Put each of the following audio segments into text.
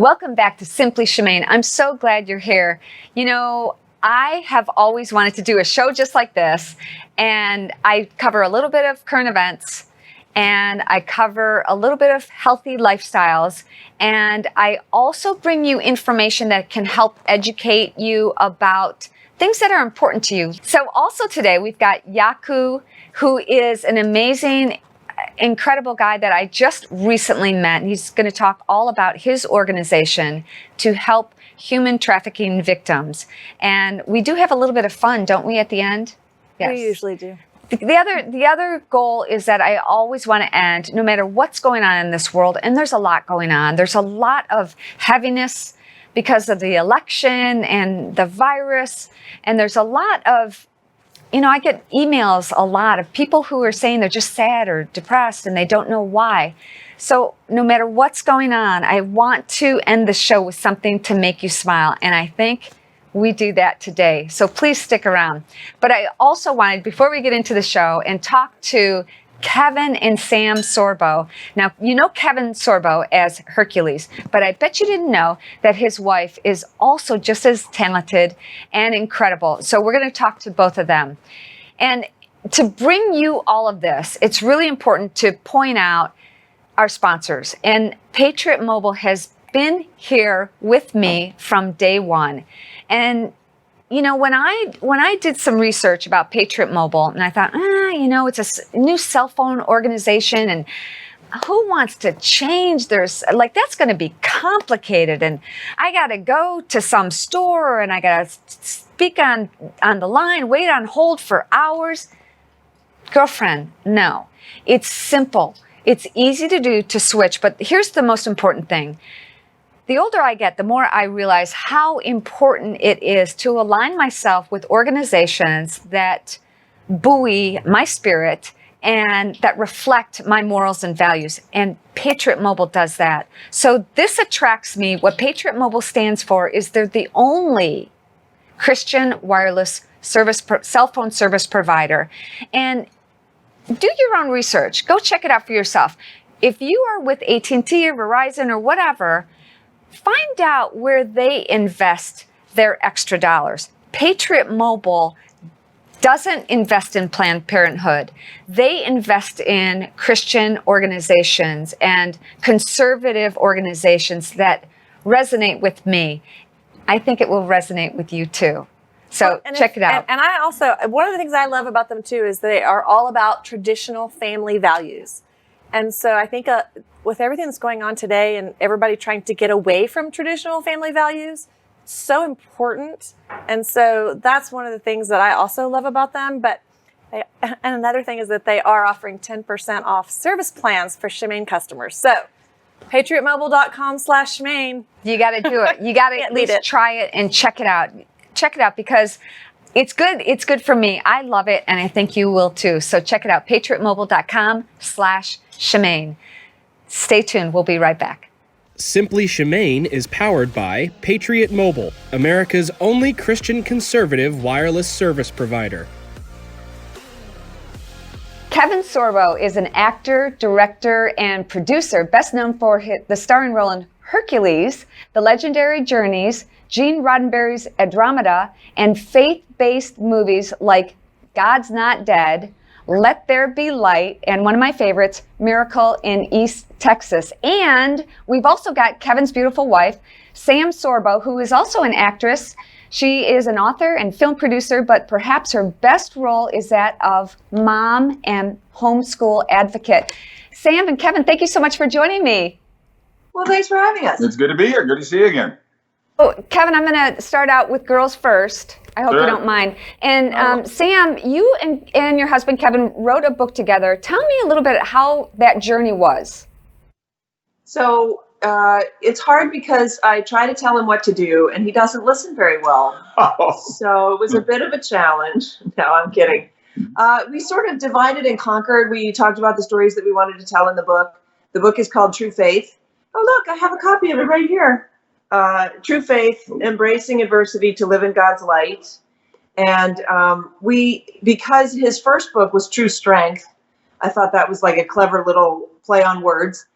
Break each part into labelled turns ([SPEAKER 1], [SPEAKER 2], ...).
[SPEAKER 1] Welcome back to Simply Shemane. I'm so glad you're here. You know, I have always wanted to do a show just like this, and I cover a little bit of current events, and I cover a little bit of healthy lifestyles, and I also bring you information that can help educate you about things that are important to you. So also today we've got Jaco, who is an amazing, incredible guy that I just recently met. He's going to talk all about his organization to help human trafficking victims. And we do have a little bit of fun, don't we, at the end?
[SPEAKER 2] Yes. We usually do.
[SPEAKER 1] The other goal is that I always want to end, no matter what's going on in this world, and there's a lot going on. There's a lot of heaviness because of the election and the virus, and there's a lot of, you know, I get emails a lot of people who are saying they're just sad or depressed and they don't know why. So no matter what's going on, I want to end the show with something to make you smile. And I think we do that today. So please stick around. But I also wanted, before we get into the show, and talk to Kevin and Sam Sorbo. Now, you know Kevin Sorbo as Hercules, but I bet you didn't know that his wife is also just as talented and incredible. So we're going to talk to both of them. And to bring you all of this, it's really important to point out our sponsors. And Patriot Mobile has been here with me from day one. And you know, when I did some research about Patriot Mobile, and I thought, you know, it's a new cell phone organization, and who wants to change their, like, that's going to be complicated, and I got to go to some store, and I got to speak on the line, wait on hold for hours. Girlfriend, no. It's simple. It's easy to do, to switch, but here's the most important thing. The older I get, the more I realize how important it is to align myself with organizations that buoy my spirit and that reflect my morals and values. And Patriot Mobile does that. So this attracts me. What Patriot Mobile stands for is they're the only Christian wireless service, cell phone service provider. And do your own research. Go check it out for yourself. If you are with AT&T or Verizon or whatever, find out where they invest their extra dollars. Patriot Mobile doesn't invest in Planned Parenthood. They invest in Christian organizations and conservative organizations that resonate with me. I think it will resonate with you too. So check it out.
[SPEAKER 2] And I also, one of the things I love about them too is they are all about traditional family values. And so I think with everything that's going on today and everybody trying to get away from traditional family values, so important. And so that's one of the things that I also love about them. And another thing is that they are offering 10% off service plans for Shemane customers. So patriotmobile.com/Shemane.
[SPEAKER 1] You got to do it. You got to at least try it and check it out. Check it out because it's good. It's good for me. I love it, and I think you will too. So check it out, patriotmobile.com/Shemane. Stay tuned. We'll be right back.
[SPEAKER 3] Simply Shemane is powered by Patriot Mobile, America's only Christian conservative wireless service provider.
[SPEAKER 1] Kevin Sorbo is an actor, director, and producer, best known for the starring role in Hercules, The Legendary Journeys, Gene Roddenberry's Andromeda, and faith-based movies like God's Not Dead, Let There Be Light, and one of my favorites, Miracle in East Texas. And we've also got Kevin's beautiful wife, Sam Sorbo, who is also an actress. She is an author and film producer, but perhaps her best role is that of mom and homeschool advocate. Sam and Kevin, thank you so much for joining me.
[SPEAKER 4] Well, thanks for having us.
[SPEAKER 5] It's good to be here. Good to see you again.
[SPEAKER 1] Oh, Kevin, I'm going to start out with girls first. I hope you don't mind. And Sam, you and your husband, Kevin, wrote a book together. Tell me a little bit how that journey was.
[SPEAKER 4] So it's hard because I try to tell him what to do, and he doesn't listen very well.
[SPEAKER 5] Oh.
[SPEAKER 4] So it was a bit of a challenge. No, I'm kidding. We sort of divided and conquered. We talked about the stories that we wanted to tell in the book. The book is called True Faith. Oh, look, I have a copy of it right here. True Faith, Embracing Adversity to Live in God's Light. And because his first book was True Strength, I thought that was like a clever little play on words.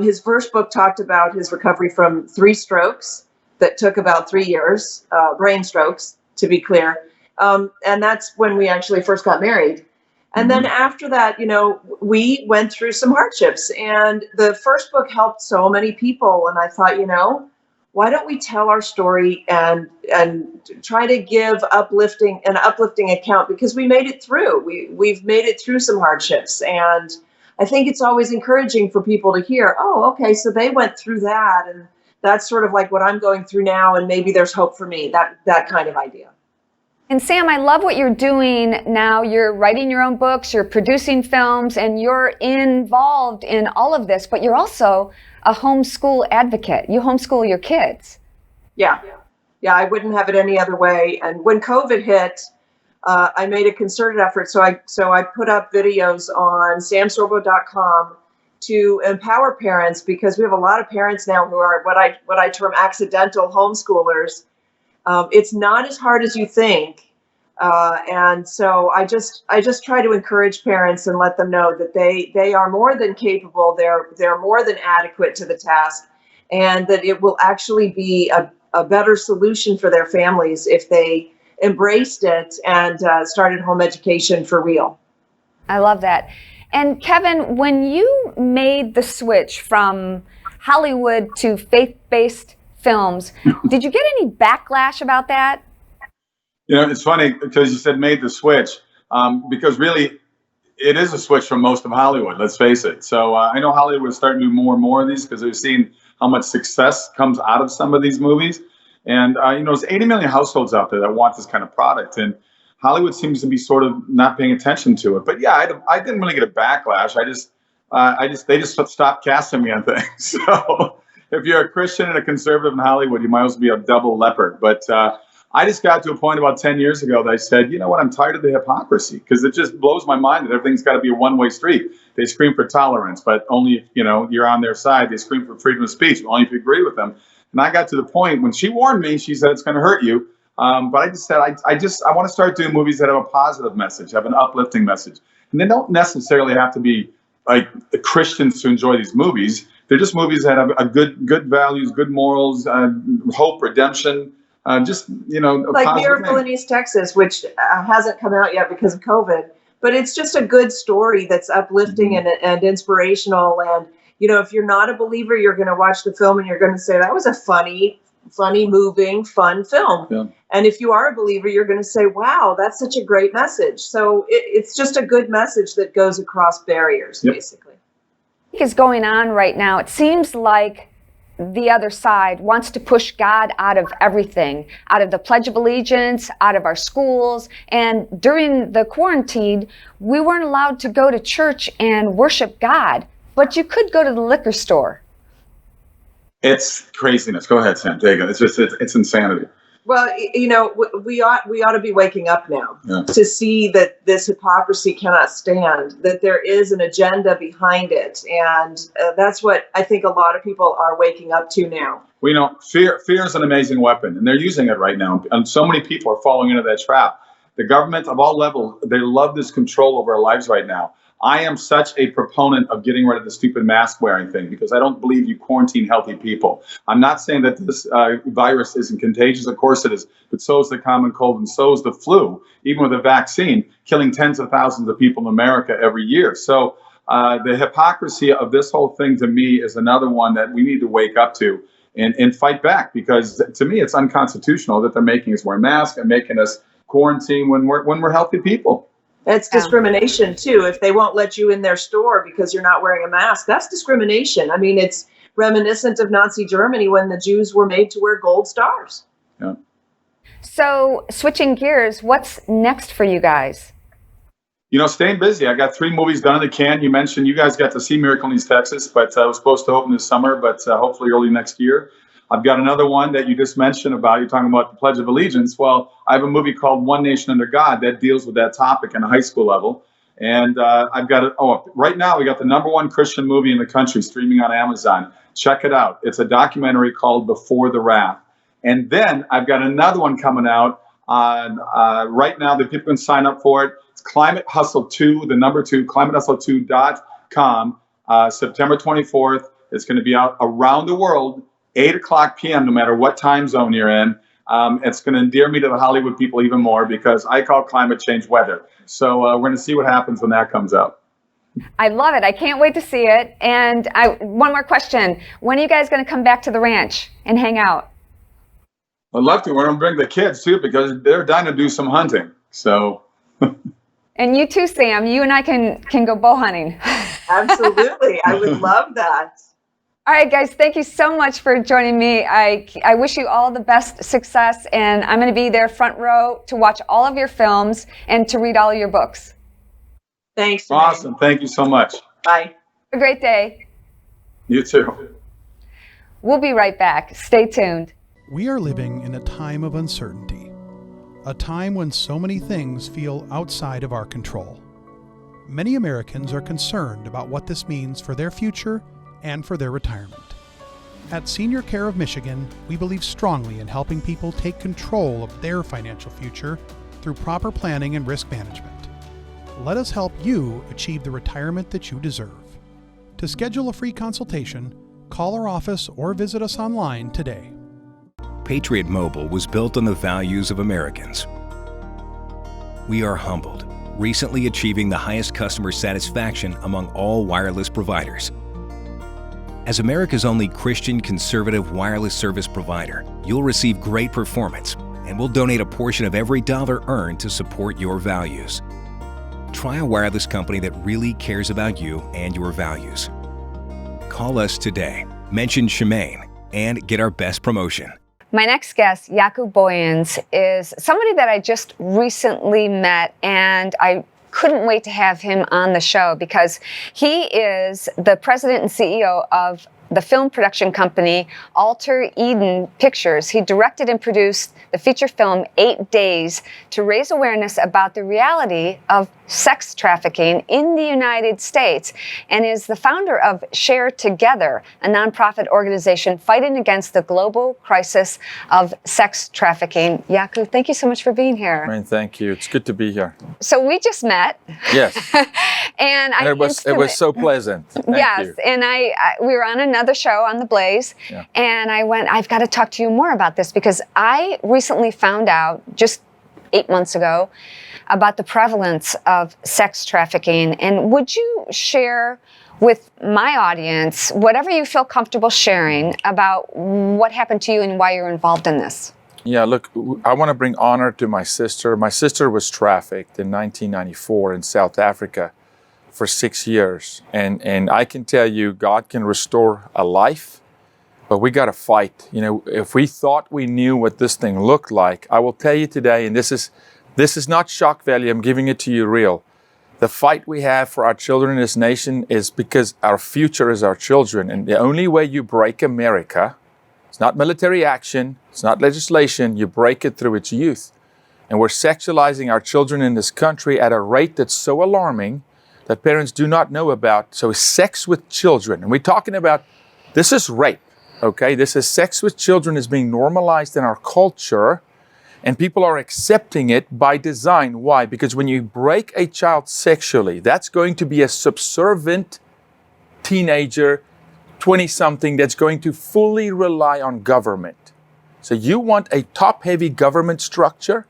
[SPEAKER 4] His first book talked about his recovery from 3 strokes that took about 3 years, brain strokes, to be clear. And that's when we actually first got married. And then after that, we went through some hardships. And the first book helped so many people. And I thought, why don't we tell our story and try to give uplifting account, because we made it through. We've made it through some hardships. And I think it's always encouraging for people to hear, oh, okay, so they went through that. And that's sort of like what I'm going through now. And maybe there's hope for me, that kind of idea.
[SPEAKER 1] And Sam, I love what you're doing now. You're writing your own books, you're producing films, and you're involved in all of this, but you're also a homeschool advocate. You homeschool your kids. Yeah,
[SPEAKER 4] I wouldn't have it any other way. And when COVID hit, I made a concerted effort. So I put up videos on samsorbo.com to empower parents, because we have a lot of parents now who are what I term accidental homeschoolers. It's not as hard as you think. And so I just try to encourage parents and let them know that they are more than capable. They're more than adequate to the task, and that it will actually be a better solution for their families if they embraced it and started home education for real.
[SPEAKER 1] I love that. And Kevin, when you made the switch from Hollywood to faith-based films, did you get any backlash about that?
[SPEAKER 5] It's funny because you said made the switch, because really it is a switch from most of Hollywood, let's face it. So I know Hollywood is starting to do more and more of these because they've seen how much success comes out of some of these movies. And, there's 80 million households out there that want this kind of product. And Hollywood seems to be sort of not paying attention to it. But yeah, I didn't really get a backlash. They just stopped casting me on things. So if you're a Christian and a conservative in Hollywood, you might as well be a double leopard. But I just got to a point about 10 years ago that I said, you know what, I'm tired of the hypocrisy, because it just blows my mind that everything's got to be a one-way street. They scream for tolerance, but only if, you're on their side. They scream for freedom of speech, only if you agree with them. And I got to the point when she warned me, she said, it's going to hurt you. But I just said, I want to start doing movies that have a positive message, have an uplifting message. And they don't necessarily have to be like the Christians to enjoy these movies. They're just movies that have a good values, good morals, hope, redemption. Like
[SPEAKER 4] Miracle in East Texas, which hasn't come out yet because of COVID, but it's just a good story that's uplifting and inspirational. And, if you're not a believer, you're going to watch the film and you're going to say, that was a funny, moving, fun film. Yeah. And if you are a believer, you're going to say, wow, that's such a great message. So it's just a good message that goes across barriers, basically.
[SPEAKER 1] Is going on right now. It seems like the other side wants to push God out of everything, out of the Pledge of Allegiance, out of our schools. And during the quarantine, we weren't allowed to go to church and worship God, but you could go to the liquor store.
[SPEAKER 5] It's craziness. Go ahead, Sam. Take it. It's insanity.
[SPEAKER 4] Well, we ought to be waking up now to see that this hypocrisy cannot stand, that there is an agenda behind it. And that's what I think a lot of people are waking up to now. Fear is an amazing weapon, and they're using it right now. And so many people are falling into that trap. The government of all levels, they love this control over our lives right now. I am such a proponent of getting rid of the stupid mask wearing thing, because I don't believe you quarantine healthy people. I'm not saying that this virus isn't contagious. Of course it is. But so is the common cold, and so is the flu, even with a vaccine, killing tens of thousands of people in America every year. So the hypocrisy of this whole thing, to me, is another one that we need to wake up to and fight back, because to me it's unconstitutional that they're making us wear masks and making us quarantine when we're healthy people. That's discrimination too. If they won't let you in their store because you're not wearing a mask, that's discrimination. I mean, it's reminiscent of Nazi Germany when the Jews were made to wear gold stars.
[SPEAKER 5] Yeah.
[SPEAKER 1] So switching gears, what's next for you guys?
[SPEAKER 5] Staying busy. I got 3 movies done in the can. You mentioned you guys got to see Miracle in East Texas, but it was supposed to open this summer, but hopefully early next year. I've got another one that you just mentioned about. You're talking about the Pledge of Allegiance. Well, I have a movie called One Nation Under God that deals with that topic on a high school level. And I've got it. Oh, right now we got the #1 Christian movie in the country streaming on Amazon. Check it out. It's a documentary called Before the Wrath. And then I've got another one coming out on right now that people can sign up for it. It's Climate Hustle 2, the number 2, climatehustle2.com, September 24th. It's going to be out around the world, 8 o'clock p.m., no matter what time zone you're in. It's going to endear me to the Hollywood people even more because I call climate change weather. So we're going to see what happens when that comes out.
[SPEAKER 1] I love it. I can't wait to see it. And one more question. When are you guys going to come back to the ranch and hang out?
[SPEAKER 5] I'd love to. We're going to bring the kids, too, because they're dying to do some hunting. So...
[SPEAKER 1] And you too, Sam. You and I can go bow hunting.
[SPEAKER 4] Absolutely. I would love that.
[SPEAKER 1] All right, guys, thank you so much for joining me. I wish you all the best success, and I'm going to be there front row to watch all of your films and to read all of your books.
[SPEAKER 4] Thanks.
[SPEAKER 5] Awesome. Thank you so much.
[SPEAKER 4] Bye.
[SPEAKER 1] Have a great day.
[SPEAKER 5] You too.
[SPEAKER 1] We'll be right back. Stay tuned.
[SPEAKER 6] We are living in a time of uncertainty, a time when so many things feel outside of our control. Many Americans are concerned about what this means for their future and for their retirement. At Senior Care of Michigan, we believe strongly in helping people take control of their financial future through proper planning and risk management. Let us help you achieve the retirement that you deserve. To schedule a free consultation, call our office or visit us online today.
[SPEAKER 7] Patriot Mobile was built on the values of Americans. We are humbled, recently achieving the highest customer satisfaction among all wireless providers. As America's only Christian conservative wireless service provider, you'll receive great performance, and we'll donate a portion of every dollar earned to support your values. Try a wireless company that really cares about you and your values. Call us today, mention Shemane, and get our best promotion.
[SPEAKER 1] My next guest, Jakub Boyens, is somebody that I just recently met, and I couldn't wait to have him on the show because he is the president and CEO of the film production company Alter Eden Pictures. He directed and produced the feature film 8 Days to raise awareness about the reality of sex trafficking in the United States, and is the founder of Share Together, a nonprofit organization fighting against the global crisis of sex trafficking. Jakub, thank you so much for being here.
[SPEAKER 8] Man, thank you. It's good to be here.
[SPEAKER 1] So we just met.
[SPEAKER 8] Yes.
[SPEAKER 1] And
[SPEAKER 8] it was so pleasant. Thank you.
[SPEAKER 1] And we were on another show on The Blaze,
[SPEAKER 8] Yeah.
[SPEAKER 1] and I went, I've got to talk to you more about this because I recently found out just 8 months ago about the prevalence of sex trafficking. And would you share with my audience whatever you feel comfortable sharing about what happened to you and why you're involved in this?
[SPEAKER 8] Yeah, look, I want to bring honor to my sister. My sister was trafficked in 1994 in South Africa for 6 years. And I can tell you, God can restore a life, but we got to fight. You know, if we thought we knew what this thing looked like, I will tell you today, and this is not shock value, I'm giving it to you real. The fight we have for our children in this nation is because our future is our children. And the only way you break America, it's not military action, it's not legislation, you break it through its youth. And we're sexualizing our children in this country at a rate that's so alarming that parents do not know about. So sex with children, and we're talking about, this is rape, okay? This is sex with children is being normalized in our culture, and people are accepting it by design. Why? Because when you break a child sexually, that's going to be a subservient teenager, 20-something, that's going to fully rely on government. So you want a top-heavy government structure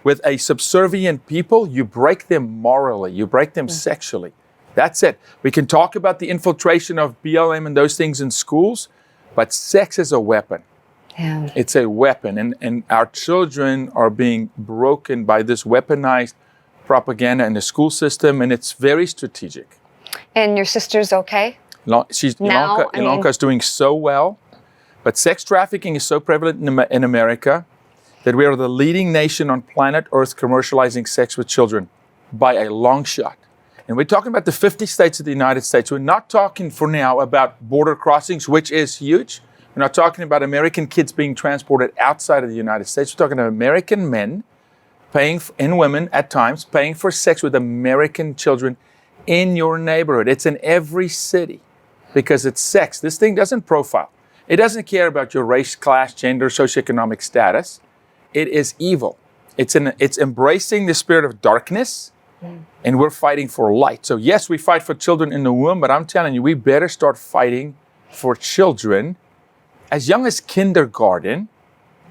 [SPEAKER 8] with a subservient people, you break them morally, you break them sexually. That's it. We can talk about the infiltration of BLM and those things in schools, but sex is a weapon.
[SPEAKER 1] Yeah.
[SPEAKER 8] It's a weapon, and our children are being broken by this weaponized propaganda in the school system, and it's very strategic.
[SPEAKER 1] And your sister's okay?
[SPEAKER 8] Ilanka's doing so well, but sex trafficking is so prevalent in America that we are the leading nation on planet Earth commercializing sex with children by a long shot. And we're talking about the 50 states of the United States. We're not talking for now about border crossings, which is huge. We're not talking about American kids being transported outside of the United States. We're talking about American men and women at times paying for sex with American children in your neighborhood. It's in every city because it's sex. This thing doesn't profile. It doesn't care about your race, class, gender, socioeconomic status. It is evil. It's embracing the spirit of darkness, and we're fighting for light. So yes, we fight for children in the womb, but I'm telling you, we better start fighting for children as young as kindergarten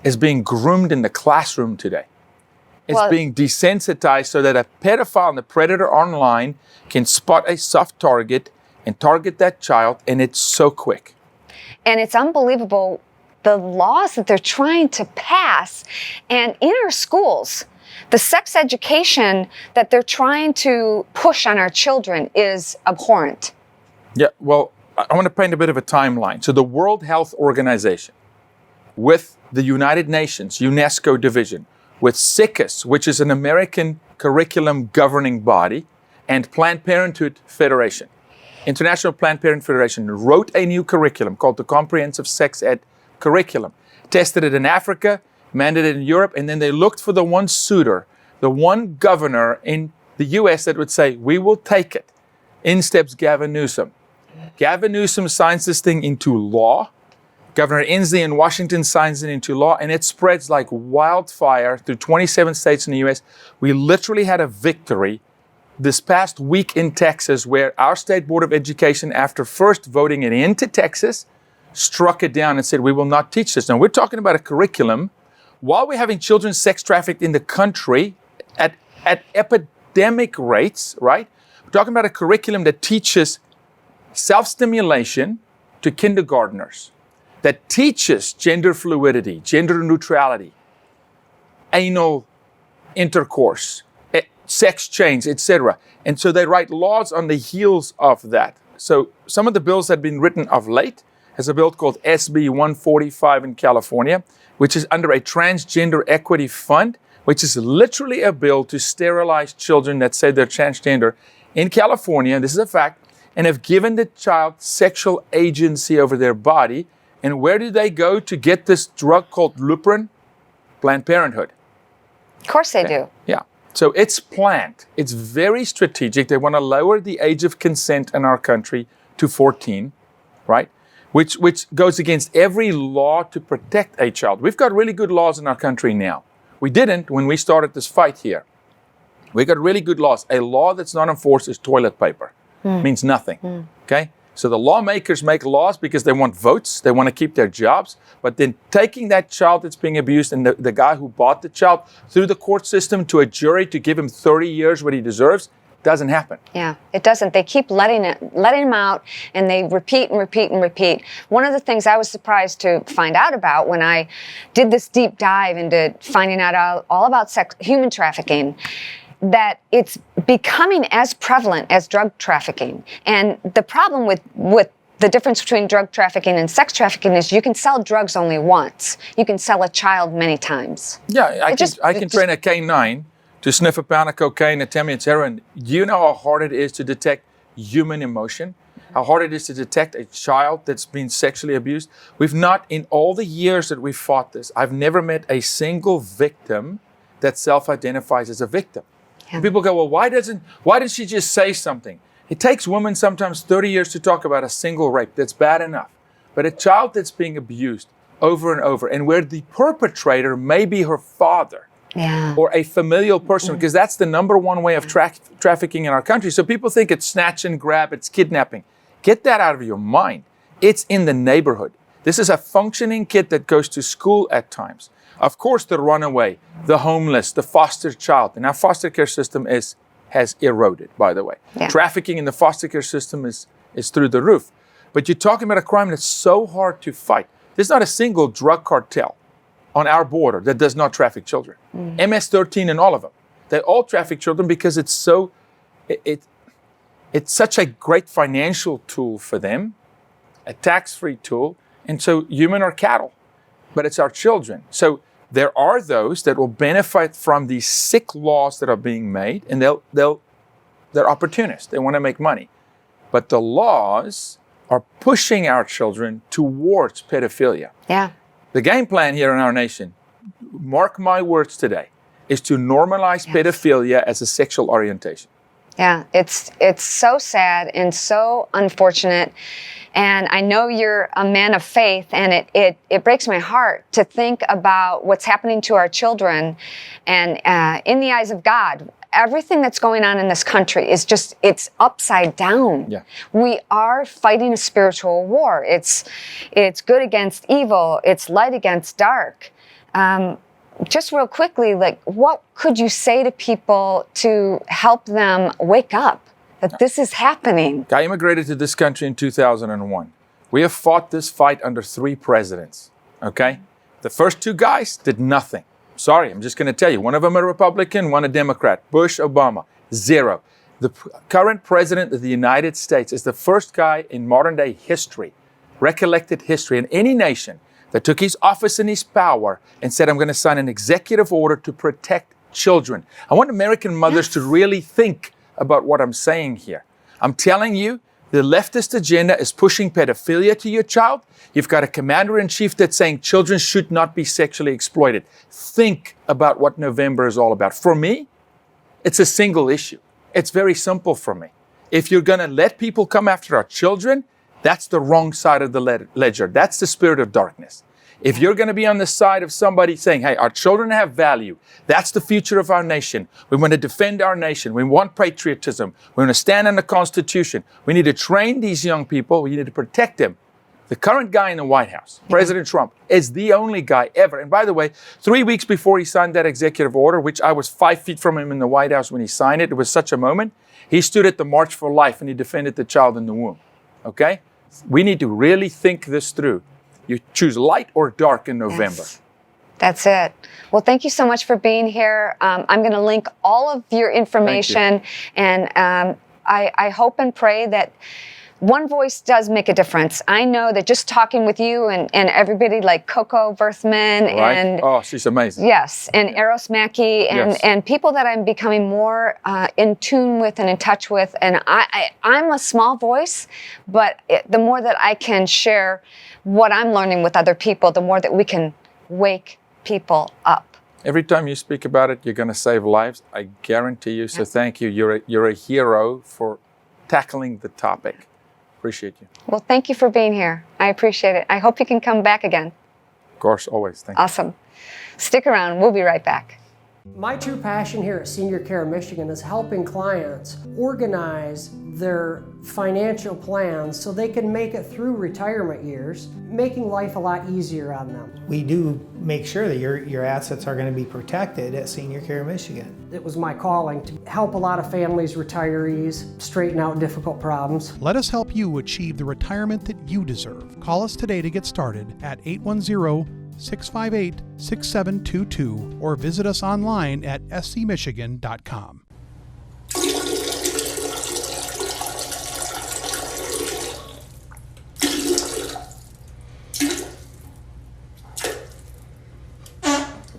[SPEAKER 8] is being groomed in the classroom today. It's being desensitized so that a pedophile and a predator online can spot a soft target and target that child, and it's so quick.
[SPEAKER 1] And it's unbelievable the laws that they're trying to pass. And in our schools, the sex education that they're trying to push on our children is abhorrent.
[SPEAKER 8] Yeah, well, I want to paint a bit of a timeline. So the World Health Organization, with the United Nations, UNESCO division, with SICUS, which is an American curriculum governing body, and Planned Parenthood Federation, International Planned Parenthood Federation, wrote a new curriculum called the Comprehensive Sex Ed Curriculum, tested it in Africa, mandated it in Europe, and then they looked for the one suitor, the one governor in the US that would say, we will take it. In steps Gavin Newsom. Gavin Newsom signs this thing into law. Governor Inslee in Washington signs it into law, and it spreads like wildfire through 27 states in the US. We literally had a victory this past week in Texas, where our state board of education, after first voting it into Texas, struck it down and said, we will not teach this. Now, we're talking about a curriculum while we're having children sex trafficked in the country at epidemic rates, right? We're talking about a curriculum that teaches self-stimulation to kindergartners, that teaches gender fluidity, gender neutrality, anal intercourse, sex change, etc. And so they write laws on the heels of that. So some of the bills that have been written of late is a bill called SB 145 in California, which is under a transgender equity fund, which is literally a bill to sterilize children that say they're transgender in California, this is a fact, and have given the child sexual agency over their body. And where do they go to get this drug called Lupron? Planned Parenthood.
[SPEAKER 1] Of course they do.
[SPEAKER 8] Yeah. So it's planned. It's very strategic. They want to lower the age of consent in our country to 14, right? Which goes against every law to protect a child. We've got really good laws in our country now. We didn't when we started this fight here. We got really good laws. A law that's not enforced is toilet paper. Means nothing. Okay? So the lawmakers make laws because they want votes, they want to keep their jobs, but then taking that child that's being abused and the guy who bought the child through the court system to a jury to give him 30 years what he deserves, doesn't happen.
[SPEAKER 1] Yeah, it doesn't. They keep letting him out, and they repeat and repeat and repeat. One of the things I was surprised to find out about when I did this deep dive into finding out all about human trafficking, that it's becoming as prevalent as drug trafficking. And the problem with the difference between drug trafficking and sex trafficking is you can sell drugs only once. You can sell a child many times.
[SPEAKER 8] Yeah, I can train a K9 to sniff a pound of cocaine and tell me it's heroin. Do you know how hard it is to detect human emotion? How hard it is to detect a child that's been sexually abused? We've not, in all the years that we've fought this, I've never met a single victim that self-identifies as a victim. Yeah. People go, well, why didn't she just say something? It takes women sometimes 30 years to talk about a single rape. That's bad enough. But a child that's being abused over and over, and where the perpetrator may be her father or a familial person, because that's the number one way of trafficking in our country. So people think it's snatch and grab, it's kidnapping. Get that out of your mind. It's in the neighborhood. This is a functioning kid that goes to school at times. Of course, the runaway, the homeless, the foster child. And our foster care system has eroded, by the way. Yeah. Trafficking in the foster care system is through the roof. But you're talking about a crime that's so hard to fight. There's not a single drug cartel on our border that does not traffic children. MS-13 and all of them. They all traffic children because it's such a great financial tool for them, a tax-free tool. And so human are cattle, but it's our children. So there are those that will benefit from these sick laws that are being made, and they're opportunists. They want to make money. But the laws are pushing our children towards pedophilia. Yeah. The game plan here in our nation, mark my words today, is to normalize pedophilia as a sexual orientation.
[SPEAKER 1] Yeah, it's so sad and so unfortunate. And I know you're a man of faith, and it breaks my heart to think about what's happening to our children. And in the eyes of God, everything that's going on in this country is just, it's upside down.
[SPEAKER 8] Yeah.
[SPEAKER 1] We are fighting a spiritual war. It's good against evil. It's light against dark. Just real quickly, like, what could you say to people to help them wake up that this is happening?
[SPEAKER 8] I immigrated to this country in 2001. We have fought this fight under 3 presidents, okay? The first 2 guys did nothing. Sorry, I'm just going to tell you. One of them a Republican, one a Democrat. Bush, Obama, 0. The current president of the United States is the first guy in modern day history, recollected history, in any nation that took his office and his power and said, I'm going to sign an executive order to protect children. I want American mothers to really think about what I'm saying here. I'm telling you, the leftist agenda is pushing pedophilia to your child. You've got a commander-in-chief that's saying children should not be sexually exploited. Think about what November is all about. For me, it's a single issue. It's very simple for me. If you're going to let people come after our children, that's the wrong side of the ledger. That's the spirit of darkness. If you're going to be on the side of somebody saying, hey, our children have value, that's the future of our nation. We want to defend our nation. We want patriotism. We want to stand on the Constitution. We need to train these young people. We need to protect them. The current guy in the White House, President Trump, is the only guy ever. And by the way, 3 weeks before he signed that executive order, which I was 5 feet from him in the White House when he signed it, it was such a moment, he stood at the March for Life and he defended the child in the womb. Okay? We need to really think this through. You choose light or dark in November.
[SPEAKER 1] Yes. That's it. Well, thank you so much for being here. I'm going to link all of your information, and I hope and pray that one voice does make a difference. I know that just talking with you and everybody like Coco Berthman and
[SPEAKER 8] oh, she's amazing.
[SPEAKER 1] Yes, and Eros Mackey and people that I'm becoming more in tune with and in touch with. And I'm a small voice, but the more that I can share what I'm learning with other people, the more that we can wake people up.
[SPEAKER 8] Every time you speak about it, you're going to save lives. I guarantee you. So thank you. You're a hero for tackling the topic. Appreciate you.
[SPEAKER 1] Well, thank you for being here. I appreciate it. I hope you can come back again.
[SPEAKER 8] Of course, always. Thank you.
[SPEAKER 1] Awesome. Stick around. We'll be right back.
[SPEAKER 9] My true passion here at Senior Care Michigan is helping clients organize their financial plans so they can make it through retirement years, making life a lot easier on them.
[SPEAKER 10] We do make sure that your assets are going to be protected at Senior Care Michigan.
[SPEAKER 9] It was my calling to help a lot of families, retirees, straighten out difficult problems.
[SPEAKER 6] Let us help you achieve the retirement that you deserve. Call us today to get started at 810-658-6722 or visit us online at scmichigan.com.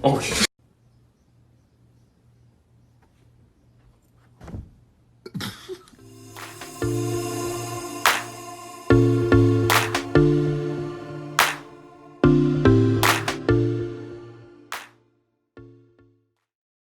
[SPEAKER 8] Oh,